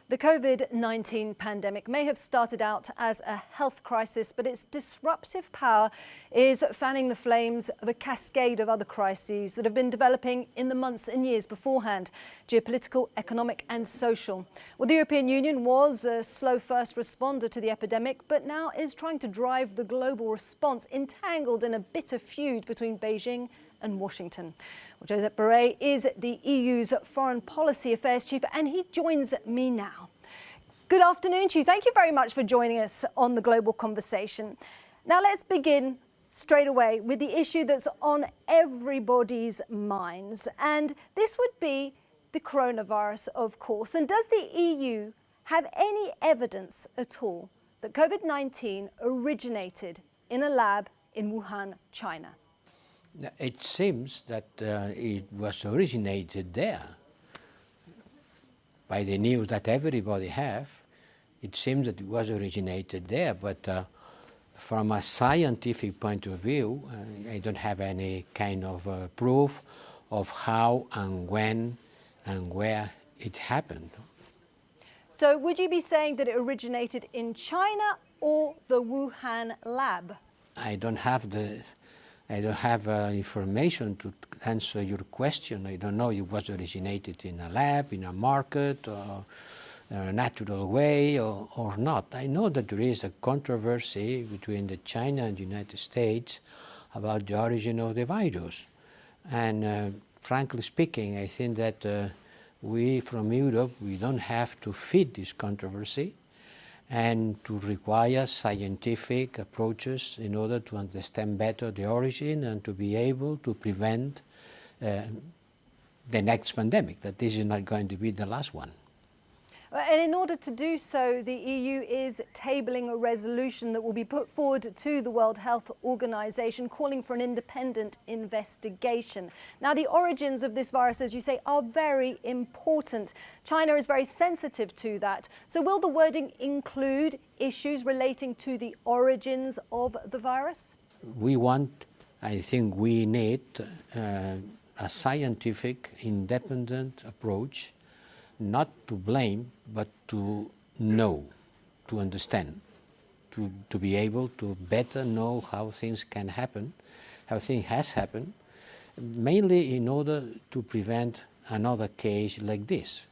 The COVID-19 pandemic may have started out as a health crisis, but its disruptive power is fanning the flames of a cascade of other crises that have been developing in the months and years beforehand: geopolitical, economic and social. Well, the European Union was a slow first responder to the epidemic, but now is trying to drive the global response, entangled in a bitter feud between Beijing and Washington. Well, Josep Borrell is the EU's Foreign Policy Affairs Chief, and he joins me now. Good afternoon to you. Thank you very much for joining us on the Global Conversation. Now let's begin straight away with the issue that's on everybody's minds, and this would be the coronavirus, of course. And does the EU have any evidence at all that COVID-19 originated in a lab in Wuhan, China? It seems that it was originated there. By the news that everybody have, it seems that it was originated there, but from a scientific point of view, I don't have any kind of proof of how and when and where it happened. So would you be saying that it originated in China or the Wuhan lab? I don't have information to answer your question. I don't know if it was originated in a lab, in a market, or in a natural way, or not. I know that there is a controversy between China and the United States about the origin of the virus. And frankly speaking, I think that we from Europe, we don't have to feed this controversy and to require scientific approaches in order to understand better the origin and to be able to prevent the next pandemic, that this is not going to be the last one. And in order to do so, the EU is tabling a resolution that will be put forward to the World Health Organization, calling for an independent investigation. Now, the origins of this virus, as you say, are very important. China is very sensitive to that. So will the wording include issues relating to the origins of the virus? I think we need a scientific, independent approach, not to blame, but to know, to understand, to be able to better know how things can happen, how things has happened, mainly in order to prevent another case like this.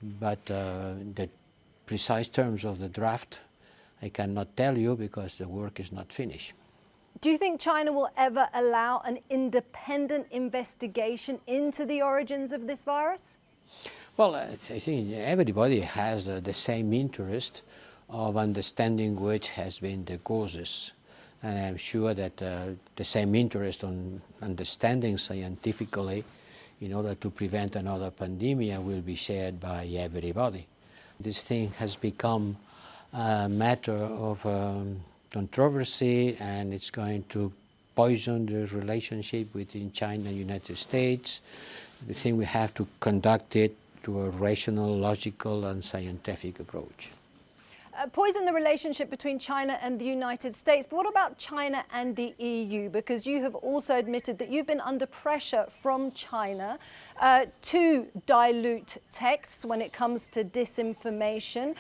But the precise terms of the draft, I cannot tell you because the work is not finished. Do you think China will ever allow an independent investigation into the origins of this virus? Well, I think everybody has the same interest of understanding which has been the causes. And I'm sure that the same interest on understanding scientifically in order to prevent another pandemic will be shared by everybody. This thing has become a matter of controversy, and it's going to poison the relationship between China and the United States. I think we have to conduct it to a rational, logical and scientific approach. Poison the relationship between China and the United States, but what about China and the EU? Because you have also admitted that you've been under pressure from China to dilute texts when it comes to disinformation.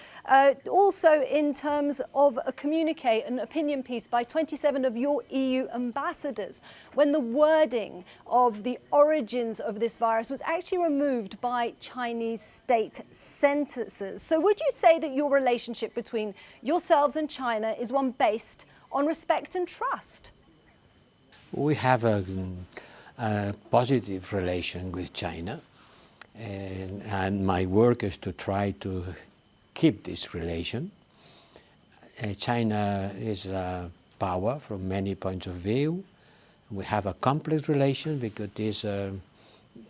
Also in terms of a communique, an opinion piece by 27 of your EU ambassadors, when the wording of the origins of this virus was actually removed by Chinese state sentences. So would you say that your relationship between yourselves and China is one based on respect and trust? We have a positive relation with China, and my work is to try to keep this relation. China is a power from many points of view. We have a complex relation because it is a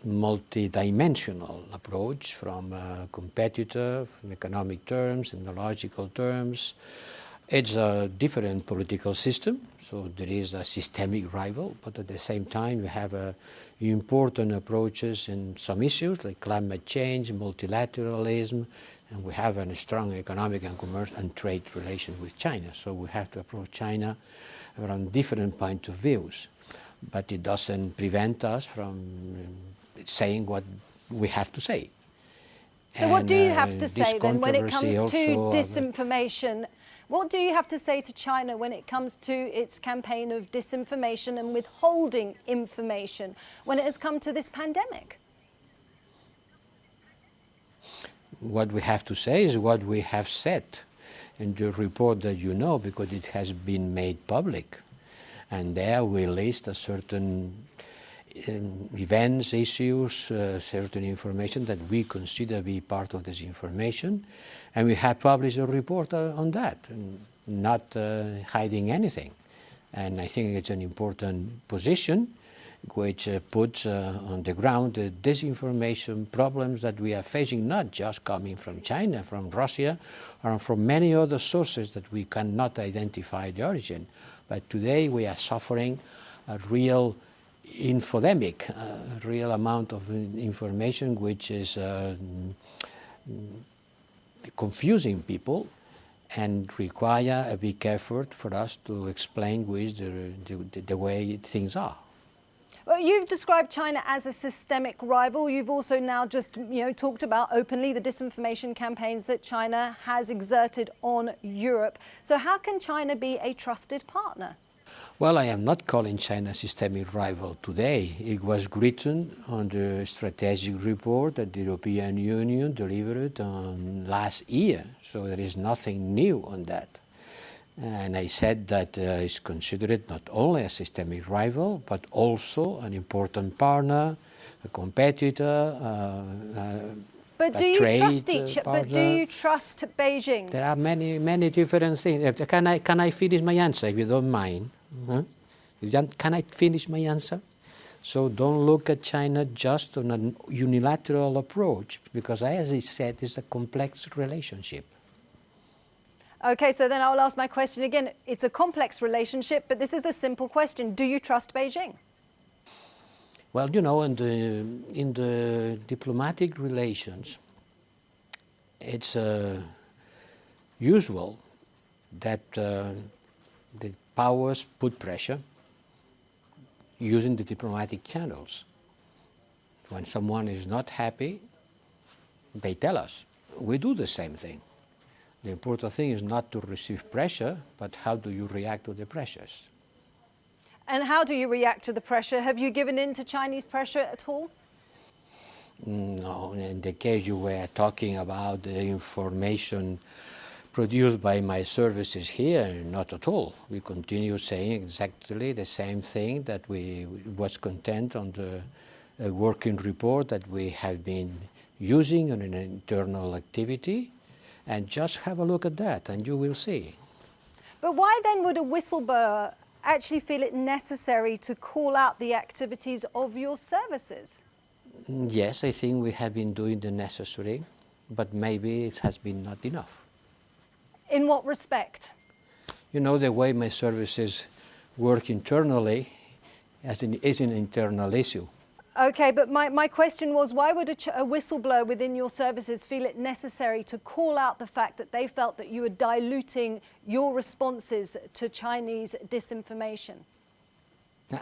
multi-dimensional approach from a competitor, from economic terms, technological terms. It's a different political system, so there is a systemic rival, but at the same time we have important approaches in some issues like climate change, multilateralism, and we have a strong economic and commercial and trade relation with China. So we have to approach China from different points of views. But it doesn't prevent us from saying what we have to say. So what do you have to say then when it comes controversy to also, disinformation? What do you have to say to China when it comes to its campaign of disinformation and withholding information when it has come to this pandemic? What we have to say is what we have said in the report that you know, because it has been made public. And there we list a certain events, issues, certain information that we consider be part of this information. And we have published a report on that, not hiding anything. And I think it's an important position which puts on the ground the disinformation problems that we are facing, not just coming from China, from Russia, or from many other sources that we cannot identify the origin. But today we are suffering a real infodemic, a real amount of information which is confusing people and require a big effort for us to explain with the way things are. Well, you've described China as a systemic rival. You've also now just talked about openly the disinformation campaigns that China has exerted on Europe. So how can China be a trusted partner? Well, I am not calling China a systemic rival today. It was written on the strategic report that the European Union delivered on last year. So there is nothing new on that. And I said that it's considered not only a systemic rival, but also an important partner, a competitor, but do you trust But do you trust Beijing? There are many different things. Can I finish my answer, if you don't mind? Huh? Can I finish my answer? So don't look at China just on a unilateral approach, because as I said, it's a complex relationship. Okay, so then I'll ask my question again. It's a complex relationship, but this is a simple question. Do you trust Beijing? Well, in the diplomatic relations, it's usual that the powers put pressure using the diplomatic channels. When someone is not happy, they tell us. We do the same thing. The important thing is not to receive pressure, but how do you react to the pressures? And how do you react to the pressure? Have you given in to Chinese pressure at all? No, in the case you were talking about the information produced by my services here, not at all. We continue saying exactly the same thing that was contained on the working report that we have been using on an internal activity. And just have a look at that and you will see. But why then would a whistleblower actually feel it necessary to call out the activities of your services? Yes, I think we have been doing the necessary, but maybe it has been not enough. In what respect? You know, the way my services work internally is an internal issue. Okay, but my question was, why would a whistleblower within your services feel it necessary to call out the fact that they felt that you were diluting your responses to Chinese disinformation?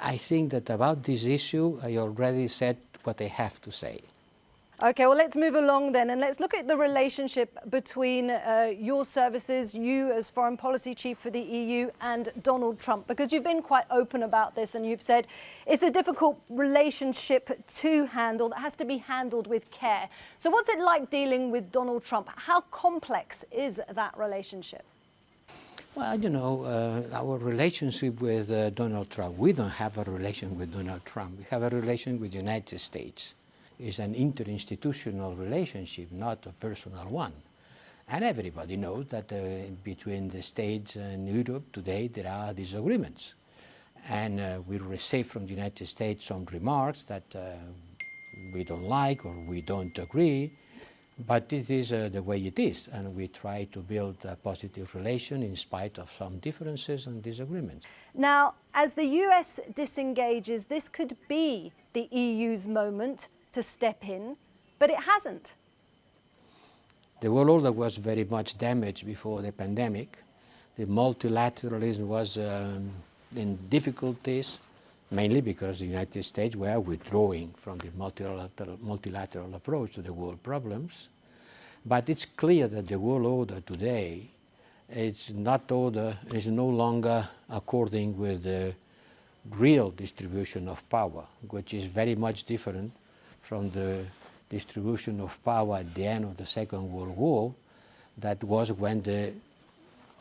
I think that about this issue, I already said what I have to say. Okay, well, let's move along then, and let's look at the relationship between your services, you as foreign policy chief for the EU, and Donald Trump, because you've been quite open about this and you've said it's a difficult relationship to handle that has to be handled with care. So what's it like dealing with Donald Trump? How complex is that relationship? Well, our relationship with Donald Trump, we don't have a relation with Donald Trump. We have a relation with the United States. It's an interinstitutional relationship, not a personal one. And everybody knows that between the States and Europe today there are disagreements. And we receive from the United States some remarks that we don't like or we don't agree, but it is the way it is, and we try to build a positive relation in spite of some differences and disagreements. Now, as the US disengages, this could be the EU's moment to step in, but it hasn't. The world order was very much damaged before the pandemic. The multilateralism was in difficulties, mainly because the United States were withdrawing from the multilateral approach to the world problems. But it's clear that the world order today is no longer according with the real distribution of power, which is very much different from the distribution of power at the end of the Second World War. That was when the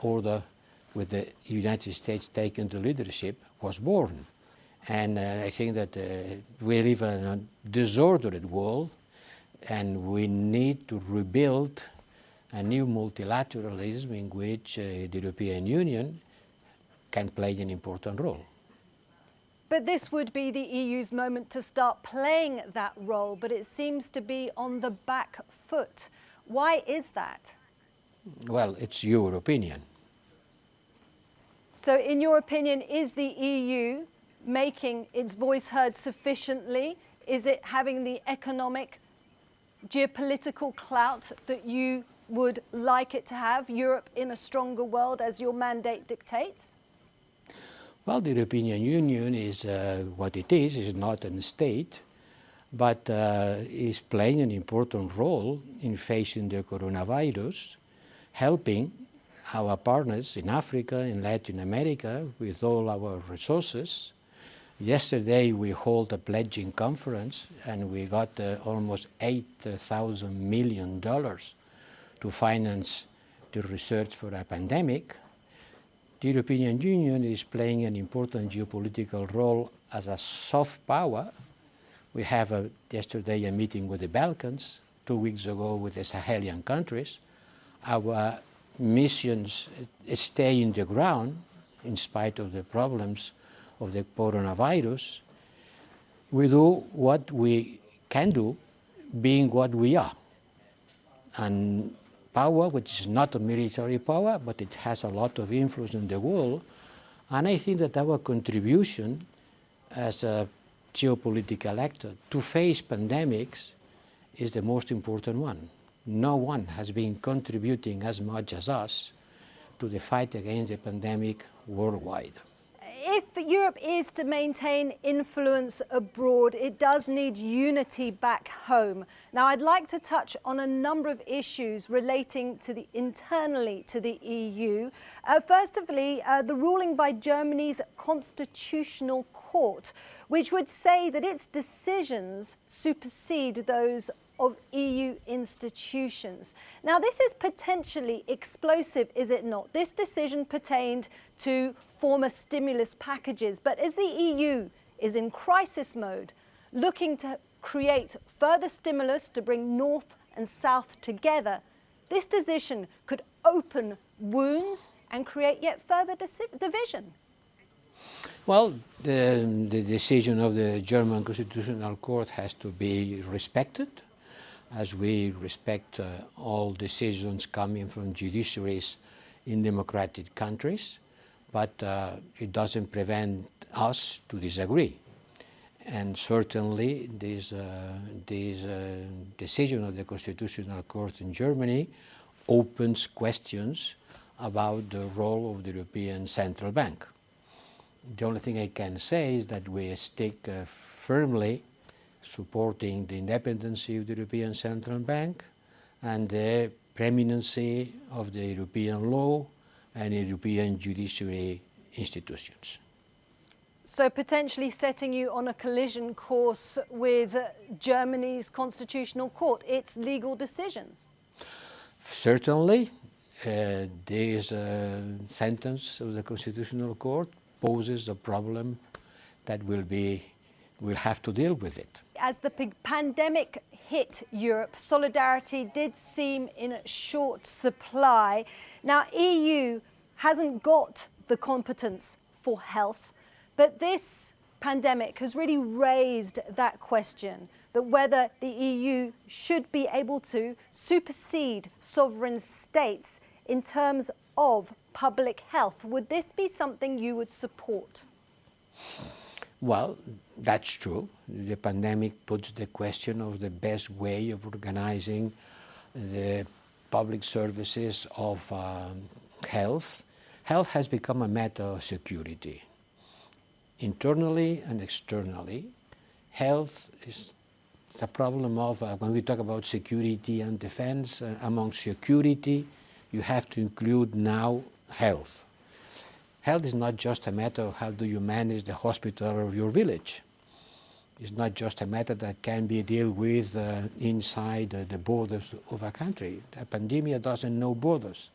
order with the United States taking the leadership was born. And I think that we live in a disordered world, and we need to rebuild a new multilateralism in which the European Union can play an important role. But this would be the EU's moment to start playing that role, but it seems to be on the back foot. Why is that? Well, it's your opinion. So in your opinion, is the EU making its voice heard sufficiently? Is it having the economic, geopolitical clout that you would like it to have, Europe in a stronger world as your mandate dictates? Well, the European Union is what it is not a state, but is playing an important role in facing the coronavirus, helping our partners in Africa, in Latin America, with all our resources. Yesterday we held a pledging conference and we got almost $8,000 million to finance the research for a pandemic. The European Union is playing an important geopolitical role as a soft power. We have yesterday a meeting with the Balkans, 2 weeks ago with the Sahelian countries. Our missions stay in the ground in spite of the problems of the coronavirus. We do what we can do, being what we are. And power, which is not a military power, but it has a lot of influence in the world. And I think that our contribution as a geopolitical actor to face pandemics is the most important one. No one has been contributing as much as us to the fight against the pandemic worldwide. If Europe is to maintain influence abroad, it does need unity back home. Now, I'd like to touch on a number of issues relating to internally to the EU. Firstly, the ruling by Germany's Constitutional Court, which would say that its decisions supersede those of EU institutions. Now, this is potentially explosive, is it not? This decision pertained to former stimulus packages, but as the EU is in crisis mode, looking to create further stimulus to bring North and South together, this decision could open wounds and create yet further division. Well, the decision of the German Constitutional Court has to be respected, as we respect all decisions coming from judiciaries in democratic countries, but it doesn't prevent us to disagree. And certainly this decision of the Constitutional Court in Germany opens questions about the role of the European Central Bank. The only thing I can say is that we stick firmly supporting the independence of the European Central Bank and the preeminency of the European law and European judiciary institutions. So potentially setting you on a collision course with Germany's Constitutional Court, its legal decisions? Certainly, this sentence of the Constitutional Court poses a problem that we'll have to deal with it. As the pandemic hit Europe, solidarity did seem in short supply. Now, EU hasn't got the competence for health, but this pandemic has really raised that question, that whether the EU should be able to supersede sovereign states in terms of public health. Would this be something you would support? Well, that's true. The pandemic puts the question of the best way of organizing the public services of health. Health has become a matter of security. Internally and externally, health is It's a problem of, when we talk about security and defense, among security, you have to include now health. Health is not just a matter of how do you manage the hospital of your village. It's not just a matter that can be dealt with inside the borders of a country. A pandemic doesn't know borders.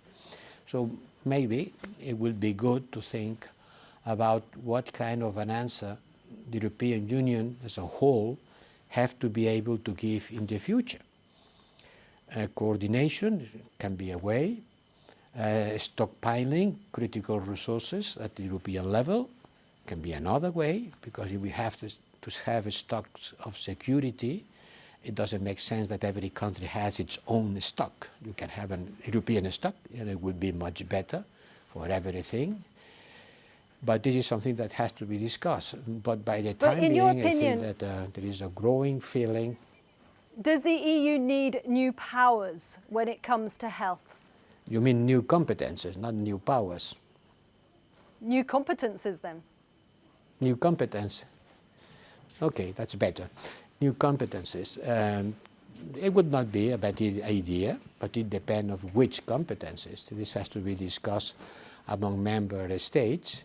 So maybe it would be good to think about what kind of an answer the European Union as a whole have to be able to give in the future. Coordination can be a way. Stockpiling critical resources at the European level can be another way, because if we have to have a stock of security, it doesn't make sense that every country has its own stock. You can have an European stock, and it would be much better for everything. But this is something that has to be discussed. But by the time being, I think that there is a growing feeling. Does the EU need new powers when it comes to health? You mean new competences, not new powers? New competences, then? New competence. Okay, that's better. New competences. It would not be a bad idea, but it depends on which competences. This has to be discussed among member states,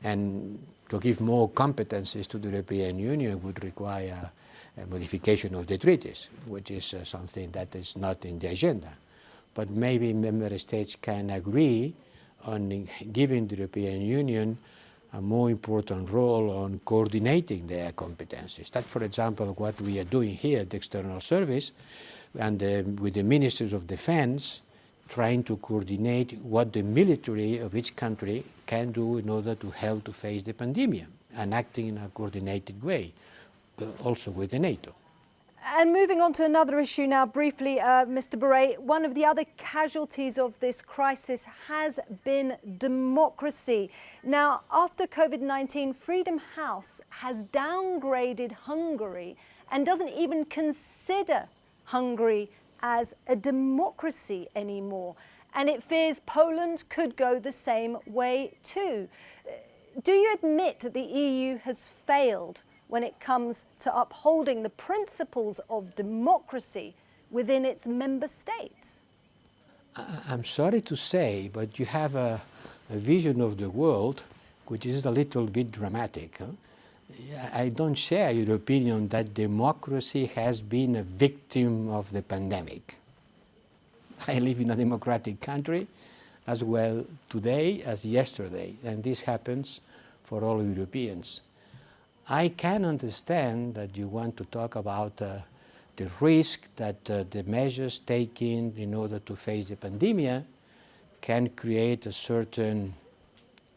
and to give more competences to the European Union would require a modification of the treaties, which is something that is not in the agenda. But maybe member states can agree on giving the European Union a more important role on coordinating their competencies. That's, for example, what we are doing here at the External Service, and with the Ministers of Defense, trying to coordinate what the military of each country can do in order to help to face the pandemic, and acting in a coordinated way, also with the NATO. And moving on to another issue now, briefly, Mr. Borrell, one of the other casualties of this crisis has been democracy. Now, after COVID-19, Freedom House has downgraded Hungary and doesn't even consider Hungary as a democracy anymore. And it fears Poland could go the same way too. Do you admit that the EU has failed when it comes to upholding the principles of democracy within its member states? I'm sorry to say, but you have a vision of the world which is a little bit dramatic. Huh? I don't share your opinion that democracy has been a victim of the pandemic. I live in a democratic country as well today as yesterday, and this happens for all Europeans. I can understand that you want to talk about the risk that the measures taken in order to face the pandemic can create a certain,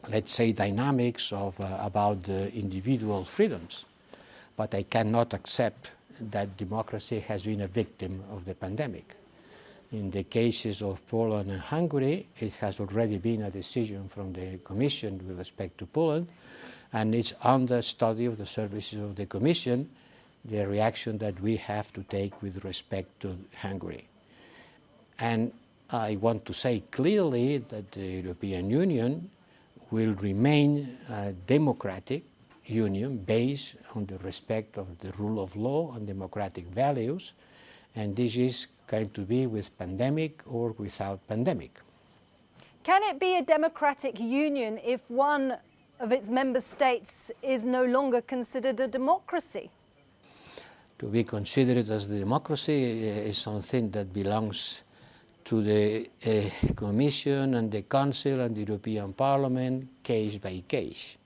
let's say, dynamics of about the individual freedoms. But I cannot accept that democracy has been a victim of the pandemic. In the cases of Poland and Hungary, it has already been a decision from the Commission with respect to Poland, and it's under study of the services of the Commission, the reaction that we have to take with respect to Hungary. And I want to say clearly that the European Union will remain a democratic union based on the respect of the rule of law and democratic values, and this is going to be with pandemic or without pandemic. Can it be a democratic union if one of its member states is no longer considered a democracy? To be considered as a democracy is something that belongs to the Commission and the Council and the European Parliament case by case.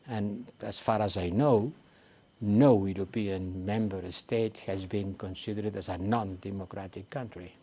And as far as I know, no European member state has been considered as a non-democratic country.